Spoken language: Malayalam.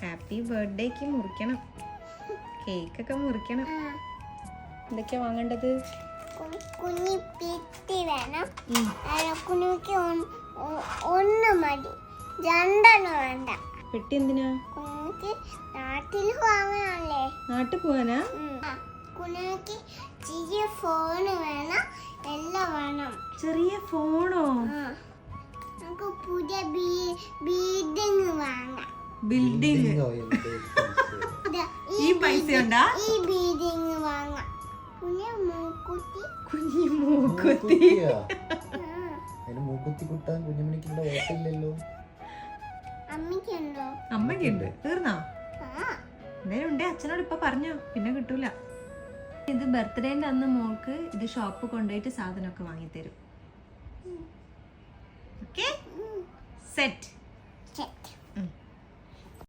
ഹാപ്പി ബർത്ത്ഡേക്ക് മുറിക്കണം, കേക്കൊക്കെ മുറിക്കണം. എന്തൊക്കെയാ വാങ്ങേണ്ടത്? കുഞ്ഞി പിറ്റി വേണം. കുഞ്ഞിക്ക് ഒന്ന് മതി, രണ്ടെണ്ണം വേണ്ട. പെട്ടി എന്തിനാ? കുഞ്ഞിക്ക് നാട്ടിൽ വാങ്ങാനല്ലേ. നാട്ടിൽ പോവാനാ? കുഞ്ഞിക്ക് ചെറിയ ഫോണ് വേണം, എല്ലാം വേണം. ചെറിയ ഫോണോ? നമുക്ക് പുതിയ ബിൽഡിംഗ് വാങ്ങാം. ബിൽഡിംഗ്? ഈ പൈസ ഉണ്ടാ? ഈ ബിൽഡിംഗ് വാങ്ങാം. കുഞ്ഞി മൂക്കുത്തി. കുഞ്ഞി മൂക്കുത്തി. മൂക്കുത്തി കുട്ടാൻ കുഞ്ഞുമണിക്കുള്ള ഓട്ടില്ലല്ലോ. അമ്മയ്ക്കുണ്ടോ? അമ്മയ്ക്കുണ്ട്. തീർന്നോ? എന്തായാലും ഉണ്ടേ, അച്ഛനോട് ഇപ്പൊ പറഞ്ഞോ, പിന്നെ കിട്ടൂല. ഇത് ബർത്ത്ഡേന്റെ അന്ന് മോൾക്ക് ഇത് ഷോപ്പ് കൊണ്ടുപോയിട്ട് സാധനമൊക്കെ വാങ്ങിത്തരും. Okay, set.